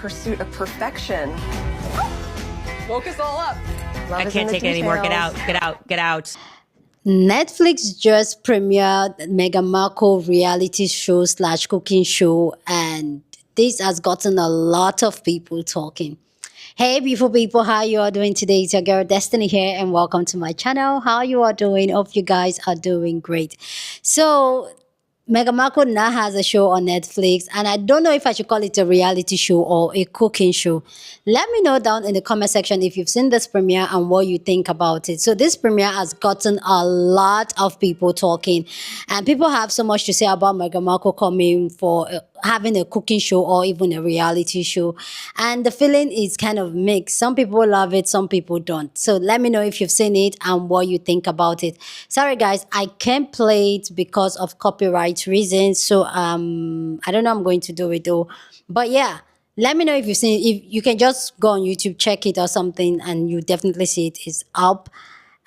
pursuit of perfection. Woke us all up. Love I can't take it anymore. Get out, get out, get out. Netflix just premiered Meghan Markle reality show / cooking show, and this has gotten a lot of people talking. Hey beautiful people, how you all doing today? It's your girl Destiny here, and welcome to my channel. How you are doing? Hope you guys are doing great. So Meghan Markle now has a show on Netflix, and I don't know if I should call it a reality show or a cooking show. Let me know down in the comment section if you've seen this premiere and what you think about it. So this premiere has gotten a lot of people talking, and people have so much to say about Meghan Markle coming for having a cooking show or even a reality show, and the feeling is kind of mixed. Some people love it, some people don't. So let me know if you've seen it and what you think about it. Sorry guys, I can't play it because of copyright reasons, so I don't know I'm going to do it though. But yeah, let me know if you've seen it. If you can just go on YouTube, check it or something, and you definitely see it is up.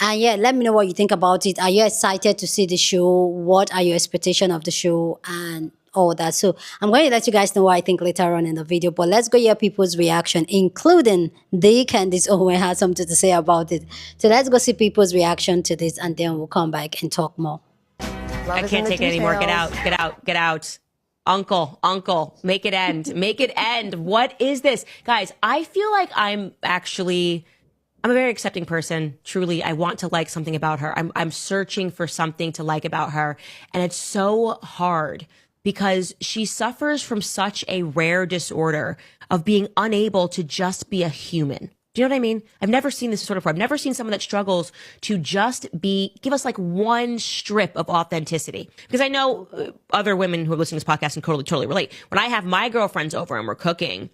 And yeah, let me know what you think about it. Are you excited to see the show? What are your expectations of the show and all that? So I'm going to let you guys know what I think later on in the video, but let's go hear people's reaction, including the Candice Owen has something to say about it. So let's go see people's reaction to this, and then we'll come back and talk more. I can't take it anymore. Get out, get out, get out. Uncle, make it end. Make it end. What is this? Guys, I feel like I'm a very accepting person. Truly, I want to like something about her. I'm searching for something to like about her. And it's so hard because she suffers from such a rare disorder of being unable to just be a human. Do you know what I mean? I've never seen this sort of. I've never seen someone that struggles to just give us like one strip of authenticity. Because I know other women who are listening to this podcast and totally relate. When I have my girlfriends over and we're cooking,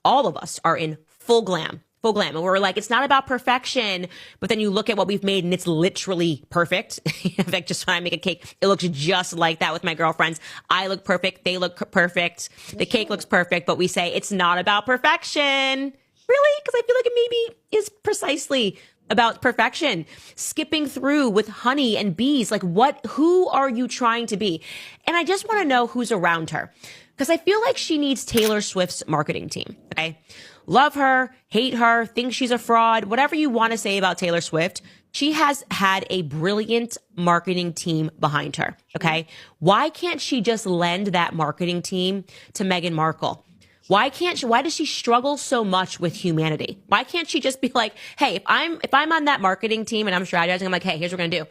all of us are in full glam. And we're like, it's not about perfection, but then you look at what we've made and it's literally perfect. In fact, just when I make a cake, it looks just like that with my girlfriends. I look perfect. They look perfect. The cake looks perfect, but we say it's not about perfection. Really? Because I feel like it maybe is precisely about perfection. Skipping through with honey and bees. Like who are you trying to be? And I just want to know who's around her. Because I feel like she needs Taylor Swift's marketing team. Okay. Love her, hate her, think she's a fraud, whatever you want to say about Taylor Swift. She has had a brilliant marketing team behind her. Okay. Why can't she just lend that marketing team to Meghan Markle? Why does she struggle so much with humanity? Why can't she just be like, hey, if I'm on that marketing team and I'm strategizing, I'm like, hey, here's what we're going to do.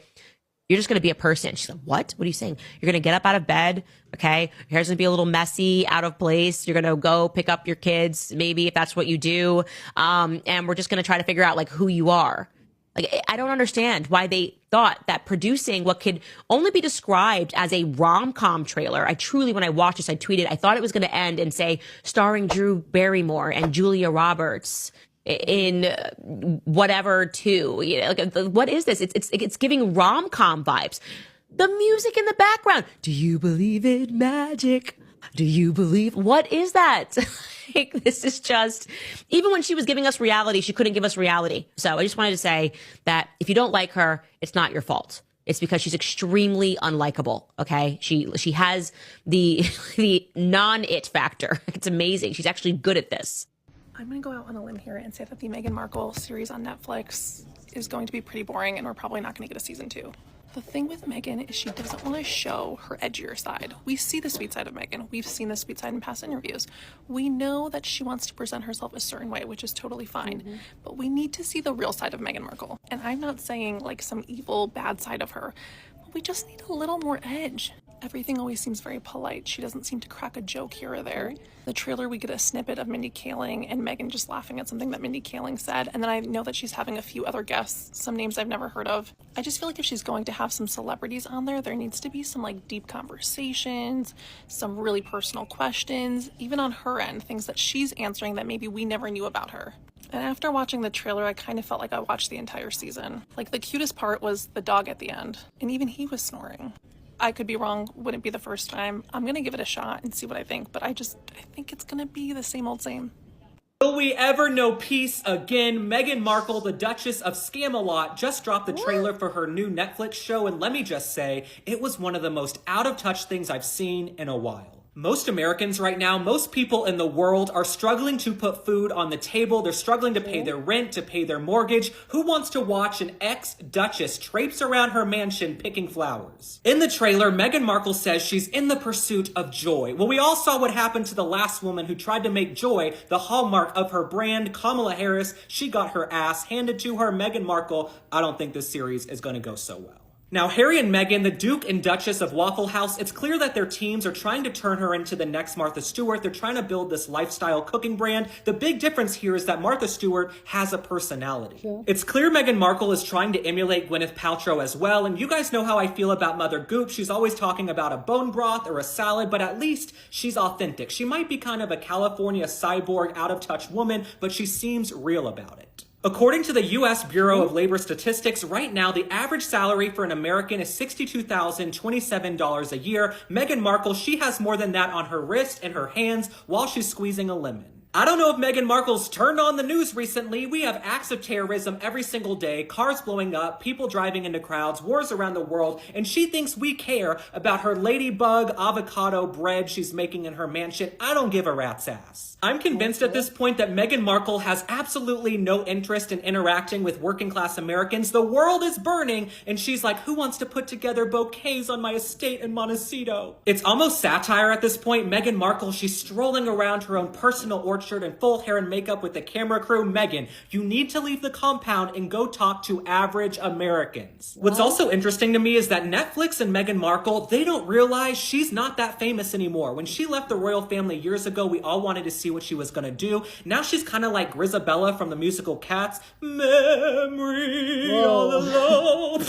You're just going to be a person. She's like, what? What are you saying? You're going to get up out of bed. Okay. Your hair's going to be a little messy, out of place. You're going to go pick up your kids, maybe if that's what you do. And we're just going to try to figure out like who you are. Like, I don't understand why they thought that producing what could only be described as a rom-com trailer. When I watched this, I tweeted, I thought it was going to end and say starring Drew Barrymore and Julia Roberts in whatever too. You know, like, what is this? It's giving rom-com vibes. The music in the background. Do you believe in magic? Do you believe? What is that? Like, this is just, even when she was giving us reality, she couldn't give us reality. So I just wanted to say that if you don't like her, it's not your fault. It's because she's extremely unlikable. Okay. She has the non-it factor. It's amazing. She's actually good at this. I'm going to go out on a limb here and say that the Meghan Markle series on Netflix is going to be pretty boring, and we're probably not going to get a season 2. The thing with Meghan is she doesn't want to show her edgier side. We see the sweet side of Meghan. We've seen the sweet side in past interviews. We know that she wants to present herself a certain way, which is totally fine. But we need to see the real side of Meghan Markle. And I'm not saying like some evil, bad side of her. But we just need a little more edge. Everything always seems very polite. She doesn't seem to crack a joke here or there. The trailer, we get a snippet of Mindy Kaling and Meghan just laughing at something that Mindy Kaling said. And then I know that she's having a few other guests, some names I've never heard of. I just feel like if she's going to have some celebrities on there needs to be some like deep conversations, some really personal questions, even on her end, things that she's answering that maybe we never knew about her. And after watching the trailer, I kind of felt like I watched the entire season. Like the cutest part was the dog at the end, and even he was snoring. I could be wrong, wouldn't be the first time. I'm gonna give it a shot and see what I think, but I think it's gonna be the same old same. Will we ever know peace again? Meghan Markle, the Duchess of Scamalot, just dropped the trailer for her new Netflix show, and let me just say, it was one of the most out-of-touch things I've seen in a while. Most Americans right now, most people in the world are struggling to put food on the table. They're struggling to pay their rent, to pay their mortgage. Who wants to watch an ex-Duchess traipse around her mansion picking flowers? In the trailer, Meghan Markle says she's in the pursuit of joy. Well, we all saw what happened to the last woman who tried to make joy the hallmark of her brand, Kamala Harris. She got her ass handed to her. Meghan Markle, I don't think this series is going to go so well. Now, Harry and Meghan, the Duke and Duchess of Waffle House, it's clear that their teams are trying to turn her into the next Martha Stewart. They're trying to build this lifestyle cooking brand. The big difference here is that Martha Stewart has a personality. Sure. It's clear Meghan Markle is trying to emulate Gwyneth Paltrow as well. And you guys know how I feel about Mother Goop. She's always talking about a bone broth or a salad, but at least she's authentic. She might be kind of a California cyborg, out-of-touch woman, but she seems real about it. According to the U.S. Bureau of Labor Statistics, right now, the average salary for an American is $62,027 a year. Meghan Markle, she has more than that on her wrist and her hands while she's squeezing a lemon. I don't know if Meghan Markle's turned on the news recently. We have acts of terrorism every single day, cars blowing up, people driving into crowds, wars around the world, and she thinks we care about her ladybug avocado bread she's making in her mansion. I don't give a rat's ass. I'm convinced at this point that Meghan Markle has absolutely no interest in interacting with working class Americans. The world is burning, and she's like, who wants to put together bouquets on my estate in Montecito? It's almost satire at this point. Meghan Markle, she's strolling around her own personal orchard in full hair and makeup with the camera crew. Meghan, you need to leave the compound and go talk to average Americans. What's also interesting to me is that Netflix and Meghan Markle, they don't realize she's not that famous anymore. When she left the royal family years ago, we all wanted to see what she was going to do. Now she's kind of like Grisabella from the musical Cats. Memory all alone.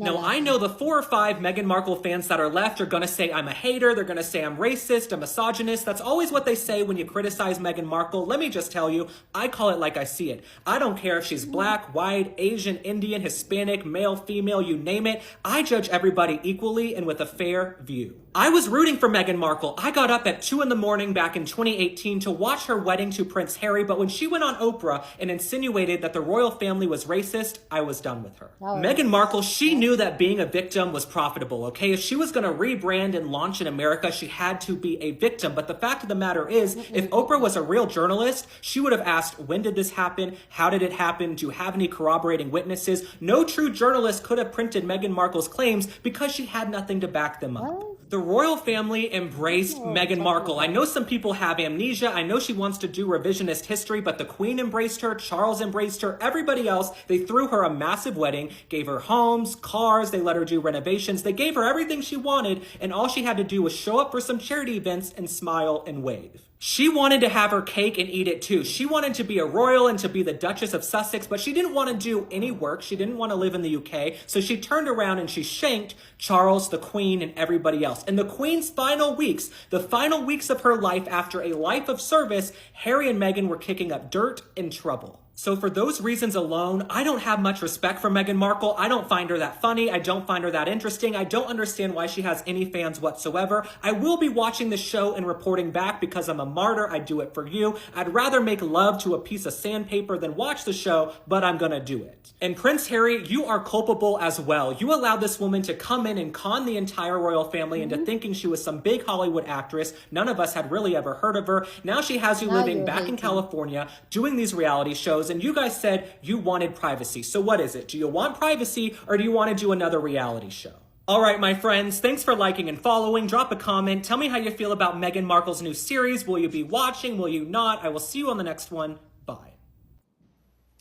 No, I know the 4 or 5 Meghan Markle fans that are left are going to say I'm a hater. They're going to say I'm racist, a misogynist. That's always what they say when you criticize Meghan Markle. Let me just tell you, I call it like I see it. I don't care if she's black, white, Asian, Indian, Hispanic, male, female, you name it. I judge everybody equally and with a fair view. I was rooting for Meghan Markle. I got up at 2 in the morning back in 2018 to watch her wedding to Prince Harry, but when she went on Oprah and insinuated that the royal family was racist, I was done with her. Meghan Markle, she knew that being a victim was profitable, okay? If she was going to rebrand and launch in America, she had to be a victim. But the fact of the matter is, if Oprah was a real journalist, she would have asked, when did this happen? How did it happen? Do you have any corroborating witnesses? No true journalist could have printed Meghan Markle's claims because she had nothing to back them up. The royal family embraced Meghan Markle. I know some people have amnesia. I know she wants to do revisionist history, but the Queen embraced her, Charles embraced her, everybody else. They threw her a massive wedding, gave her homes, cars, they let her do renovations. They gave her everything she wanted, and all she had to do was show up for some charity events and smile and wave. She wanted to have her cake and eat it too. She wanted to be a royal and to be the Duchess of Sussex, but she didn't want to do any work. She didn't want to live in the UK. So she turned around and she shanked Charles, the Queen, and everybody else. In the Queen's final weeks, the final weeks of her life after a life of service, Harry and Meghan were kicking up dirt and trouble. So for those reasons alone, I don't have much respect for Meghan Markle. I don't find her that funny. I don't find her that interesting. I don't understand why she has any fans whatsoever. I will be watching the show and reporting back because I'm a martyr. I do it for you. I'd rather make love to a piece of sandpaper than watch the show, but I'm gonna do it. And Prince Harry, you are culpable as well. You allowed this woman to come in and con the entire royal family into thinking she was some big Hollywood actress. None of us had really ever heard of her. Now she has you living back in California, doing these reality shows, and you guys said you wanted privacy. So what is it? Do you want privacy or do you want to do another reality show? All right, my friends, thanks for liking and following. Drop a comment. Tell me how you feel about Meghan Markle's new series. Will you be watching? Will you not? I will see you on the next one. Bye.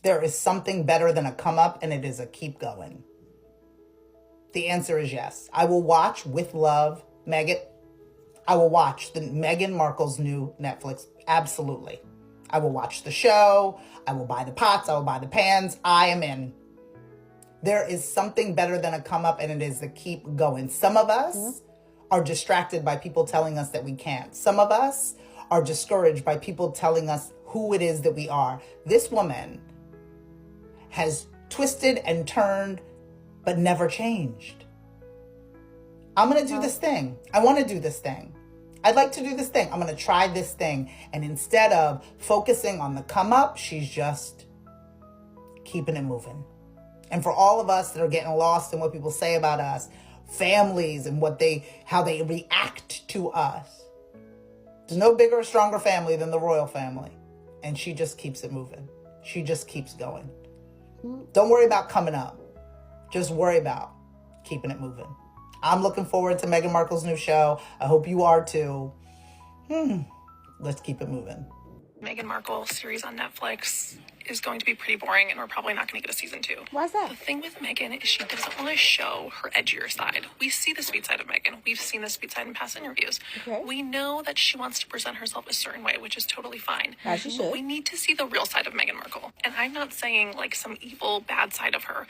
There is something better than a come up, and it is a keep going. The answer is yes. I will watch with love, Meghan. I will watch the Meghan Markle's new Netflix. Absolutely. I will watch the show. I will buy the pots. I will buy the pans. I am in. There is something better than a come up, and it is the keep going. Some of us are distracted by people telling us that we can't. Some of us are discouraged by people telling us who it is that we are. This woman has twisted and turned, but never changed. I'm going to do this thing. I want to do this thing. I'd like to do this thing. I'm going to try this thing. And instead of focusing on the come up, she's just keeping it moving. And for all of us that are getting lost in what people say about us, families and how they react to us. There's no bigger or stronger family than the royal family. And she just keeps it moving. She just keeps going. Don't worry about coming up. Just worry about keeping it moving. I'm looking forward to Meghan Markle's new show. I hope you are too. Let's keep it moving. Meghan Markle series on Netflix is going to be pretty boring, and we're probably not going to get a season 2. Why's that? The thing with Meghan is she doesn't want to show her edgier side. We see the sweet side of Meghan. We've seen the sweet side in past interviews. Okay. We know that she wants to present herself a certain way, which is totally fine. As she But should. we need to see the real side of Meghan Markle. And I'm not saying like some evil, bad side of her.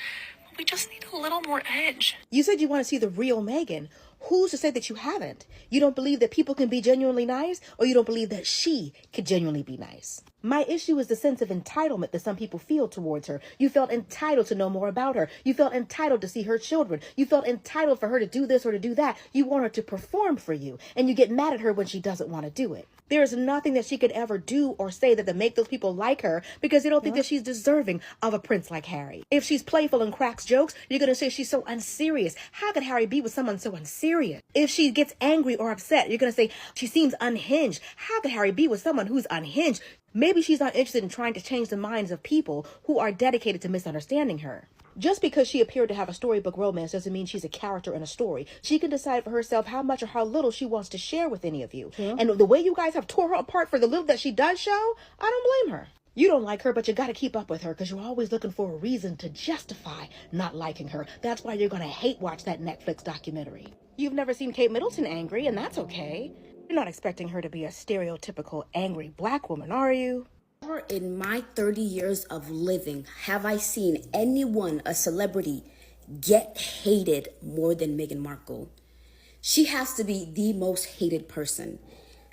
We just need a little more edge. You said you want to see the real Meghan. Who's to say that you haven't? You don't believe that people can be genuinely nice, or you don't believe that she could genuinely be nice? My issue is the sense of entitlement that some people feel towards her. You felt entitled to know more about her. You felt entitled to see her children. You felt entitled for her to do this or to do that. You want her to perform for you, and you get mad at her when she doesn't want to do it. There is nothing that she could ever do or say that make those people like her, because they don't think that she's deserving of a prince like Harry. If she's playful and cracks jokes, you're going to say she's so unserious. How could Harry be with someone so unserious? If she gets angry or upset, you're going to say she seems unhinged. How could Harry be with someone who's unhinged? Maybe she's not interested in trying to change the minds of people who are dedicated to misunderstanding her. Just because she appeared to have a storybook romance doesn't mean she's a character in a story. She can decide for herself how much or how little she wants to share with any of you. And the way you guys have tore her apart for the little that she does show, I don't blame her. You don't like her, but you got to keep up with her because you're always looking for a reason to justify not liking her. That's why you're going to hate watch that Netflix documentary. You've never seen Kate Middleton angry, and that's okay. You're not expecting her to be a stereotypical angry black woman, are you? Never in my 30 years of living have I seen anyone, a celebrity, get hated more than Meghan Markle. She has to be the most hated person.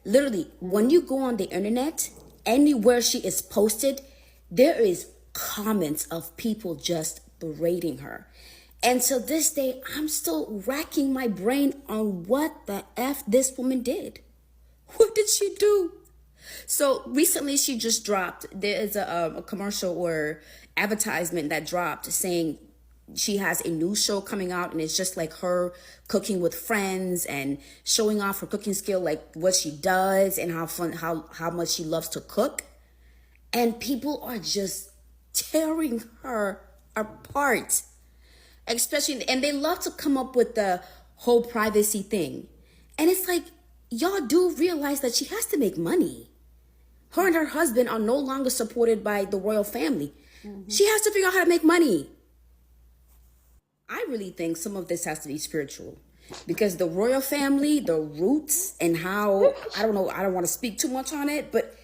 Literally, when you go on the internet, anywhere she is posted, there is comments of people just berating her. And to this day, I'm still racking my brain on what the F this woman did. What did she do? So recently she just dropped, there is a commercial or advertisement that dropped saying she has a new show coming out, and it's just like her cooking with friends and showing off her cooking skill, like what she does and how much she loves to cook. And people are just tearing her apart. Especially, and they love to come up with the whole privacy thing. And it's like, y'all do realize that she has to make money. Her and her husband are no longer supported by the royal family. She has to figure out how to make money. I really think some of this has to be spiritual, because the royal family, the roots, and how, I don't know, I don't want to speak too much on it, but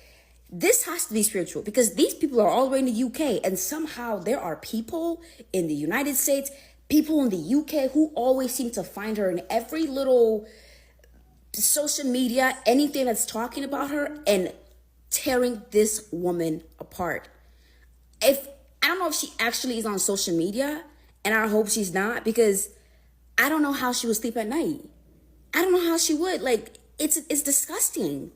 this has to be spiritual, because these people are all the way in the UK, and somehow there are people in the United States, people in the UK who always seem to find her in every little social media, anything that's talking about her, and tearing this woman apart. I don't know if she actually is on social media, and I hope she's not, because I don't know how she would sleep at night. I don't know how she would. Like, it's disgusting.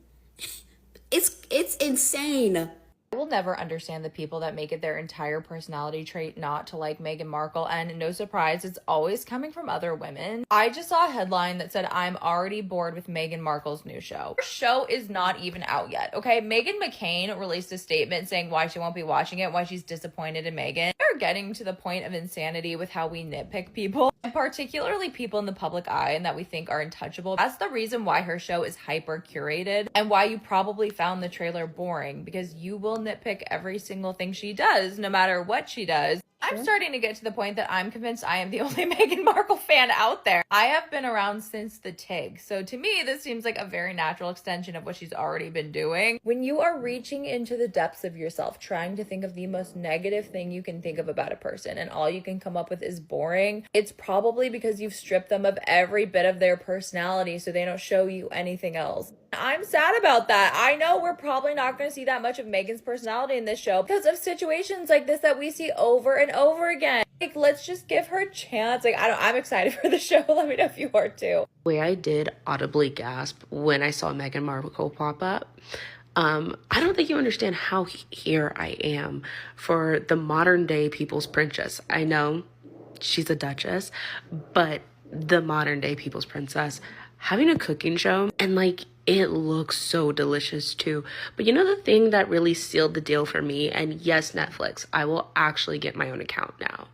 It's insane. I will never understand the people that make it their entire personality trait not to like Meghan Markle, and no surprise, it's always coming from other women. I just saw a headline that said, "I'm already bored with Meghan Markle's new show." Her show is not even out yet, okay? Meghan McCain released a statement saying why she won't be watching it, why she's disappointed in Meghan. We're getting to the point of insanity with how we nitpick people, and particularly people in the public eye and that we think are untouchable. That's the reason why her show is hyper curated, and why you probably found the trailer boring, because you will nitpick every single thing she does, no matter what she does. I'm starting to get to the point that I'm convinced I am the only Meghan Markle fan out there. I have been around since the TIG, so to me, this seems like a very natural extension of what she's already been doing. When you are reaching into the depths of yourself, trying to think of the most negative thing you can think of about a person, and all you can come up with is boring, it's probably because you've stripped them of every bit of their personality so they don't show you anything else. I'm sad about that. I know we're probably not going to see that much of Meghan's personality in this show because of situations like this that we see over and over again. Like, let's just give her a chance. Like, I'm excited for the show. Let me know if you are too. The way I did audibly gasp when I saw Meghan Markle pop up. I don't think you understand how here I am for the modern day people's princess. I know she's a duchess, but the modern day people's princess, having a cooking show, and like it looks so delicious too. But you know the thing that really sealed the deal for me, and yes, Netflix, I will actually get my own account now.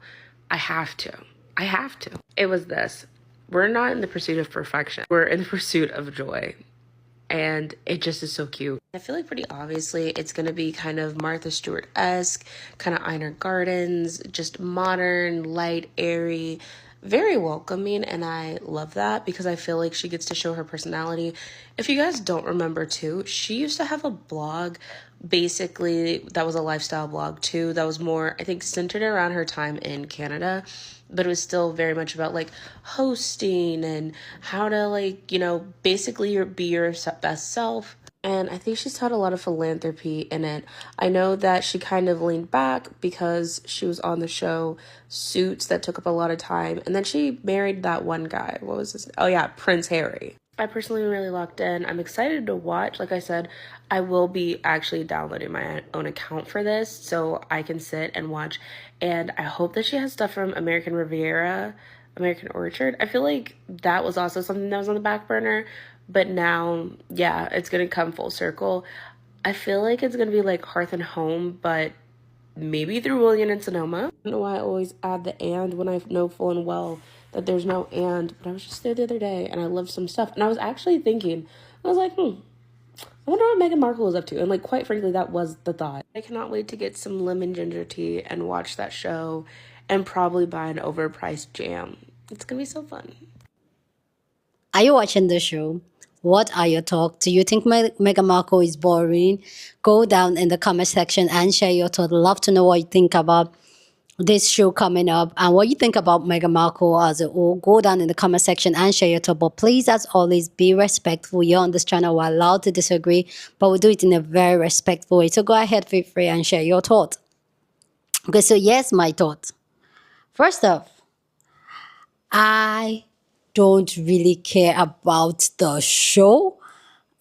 I have to. I have to. It was this. We're not in the pursuit of perfection. We're in the pursuit of joy. And it just is so cute. I feel like pretty obviously it's going to be kind of Martha Stewart-esque, kind of Einar Gardens, just modern, light, airy, very welcoming, and I love that because I feel like she gets to show her personality. If you guys don't remember too, she used to have a blog, basically that was a lifestyle blog too, that was more, I think, centered around her time in Canada, but it was still very much about like hosting and how to like, you know, basically be your best self. And I think she's taught a lot of philanthropy in it. I know that she kind of leaned back because she was on the show Suits that took up a lot of time. And then she married that one guy. What was his name? Oh yeah, Prince Harry. I personally really locked in. I'm excited to watch. Like I said, I will be actually downloading my own account for this so I can sit and watch. And I hope that she has stuff from American Riviera, American Orchard. I feel like that was also something that was on the back burner. But now, yeah, it's going to come full circle. I feel like it's going to be like Hearth and Home, but maybe through William and Sonoma. I don't know why I always add the and when I know full and well that there's no and. But I was just there the other day and I loved some stuff. And I was actually thinking, I was like, I wonder what Meghan Markle is up to. And like, quite frankly, that was the thought. I cannot wait to get some lemon ginger tea and watch that show and probably buy an overpriced jam. It's going to be so fun. Are you watching the show? What are your thoughts? Do you think Meghan Markle is boring? Go down in the comment section and share your thoughts. Love to know what you think about this show coming up and what you think about Meghan Markle as a whole. Go down in the comment section and share your thoughts. But please, as always, be respectful. You're on this channel. We're allowed to disagree, but we do it in a very respectful way. So go ahead, feel free and share your thoughts. Okay, so yes, my thoughts. First off, I don't really care about the show.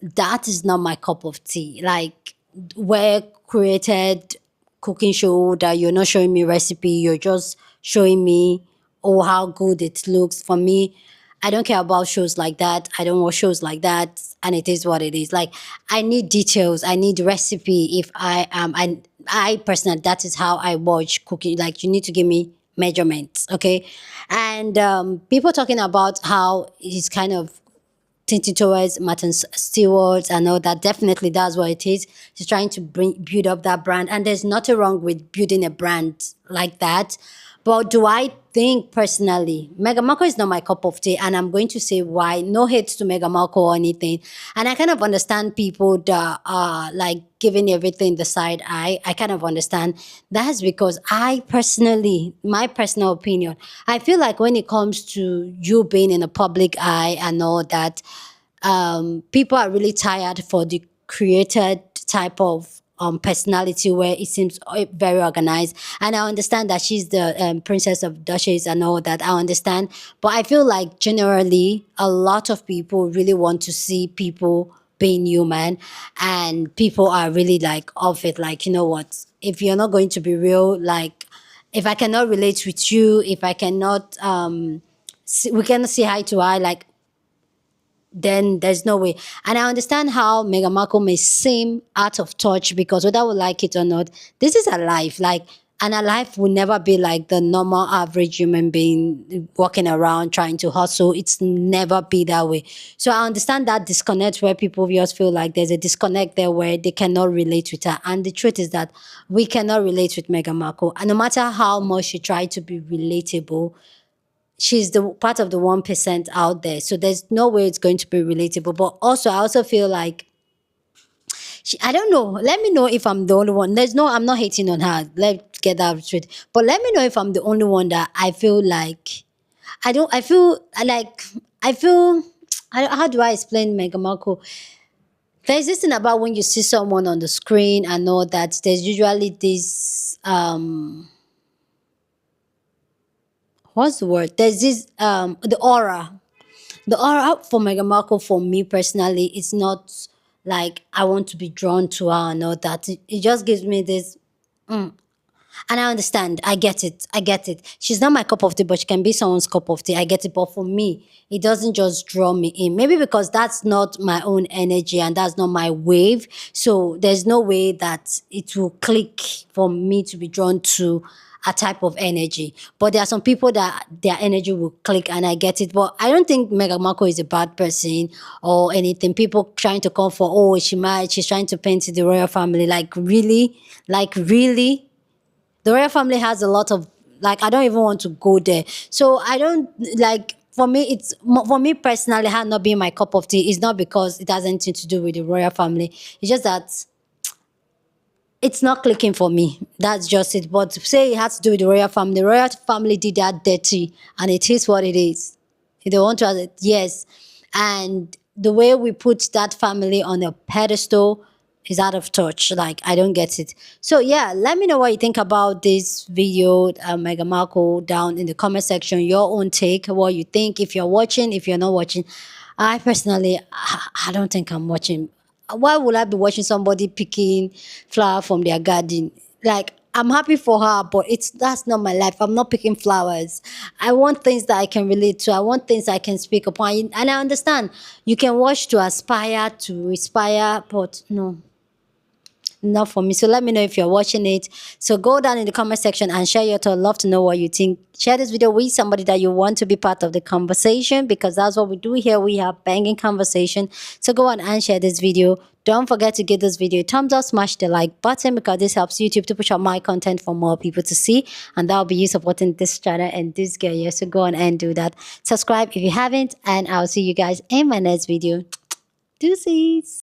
That is not my cup of tea. Like, well created cooking show that you're not showing me recipe, you're just showing me how good it looks. For me, I don't care about shows like that. I don't watch shows like that, and it is what it is. Like, I need details, I need recipe. If I personally, that is how I watch cooking. Like, you need to give me measurements, okay? And people talking about how he's kind of tinting towards Martin Stewart and all that. Definitely, that's what it is. She's trying to build up that brand, and there's nothing wrong with building a brand like that. But do I think personally, Meghan Markle is not my cup of tea, and I'm going to say why. No hate to Meghan Markle or anything. And I kind of understand people that are like giving everything the side eye. I kind of understand. That's because I personally, my personal opinion, I feel like when it comes to you being in a public eye and all that, people are really tired for the created type of personality where it seems very organized. And I understand that she's the princess of Duchess and all that. I understand. But I feel like generally a lot of people really want to see people being human, and people are really like off it. Like, you know what? If you're not going to be real, like, if I cannot relate with you, if I cannot, we cannot see eye to eye, like, then there's no way. And I understand how Meghan Markle may seem out of touch because whether we like it or not, this is a life. Like, and a life will never be like the normal average human being walking around trying to hustle. It's never be that way. So I understand that disconnect where people just feel like there's a disconnect there where they cannot relate with her. And the truth is that we cannot relate with Meghan Markle. And no matter how much she tried to be relatable, she's the part of the 1% out there. So there's no way it's going to be relatable. But also, I also feel like, I don't know. Let me know if I'm the only one. I'm not hating on her. Let's get that straight. But let me know if I'm the only one that I feel like, how do I explain Meghan Markle? There's this thing about when you see someone on the screen and all that, there's usually this, what's the word? There's this, the aura. The aura for Meghan Markle, for me personally, is not like I want to be drawn to her and all that. It just gives me this, And I understand. I get it. I get it. She's not my cup of tea, but she can be someone's cup of tea. I get it. But for me, it doesn't just draw me in. Maybe because that's not my own energy and that's not my wave. So there's no way that it will click for me to be drawn to a type of energy. But there are some people that their energy will click, and I get it. But I don't think Meghan Markle is a bad person or anything. People trying to come for, oh, she's trying to paint the royal family. Like really? The royal family has a lot of, like, I don't even want to go there. So I don't, like, for me, for me personally, had not been my cup of tea. It's not because it has anything to do with the royal family. It's just that it's not clicking for me. That's just it. But say it has to do with the royal family. The royal family did that dirty, and it is what it is. If they want to have it, yes. And the way we put that family on a pedestal is out of touch. Like, I don't get it. So yeah, let me know what you think about this video, Meghan Markle, down in the comment section. Your own take, what you think. If you're watching, if you're not watching, I personally, I don't think I'm watching. Why would I be watching somebody picking flower from their garden? Like, I'm happy for her, but that's not my life. I'm not picking flowers. I want things that I can relate to. I want things I can speak upon. And I understand you can watch to aspire, to inspire, but no, not for me. So let me know if you're watching it. So go down in the comment section and share your thoughts. Love to know what you think. Share this video with somebody that you want to be part of the conversation, because that's what we do here. We have banging conversation. So go on and share this video. Don't forget to give this video a thumbs up, smash the like button, because this helps YouTube to push out my content for more people to see, and that'll be you supporting this channel and this girl here. So go on and do that. Subscribe if you haven't, and I'll see you guys in my next video. Deuces.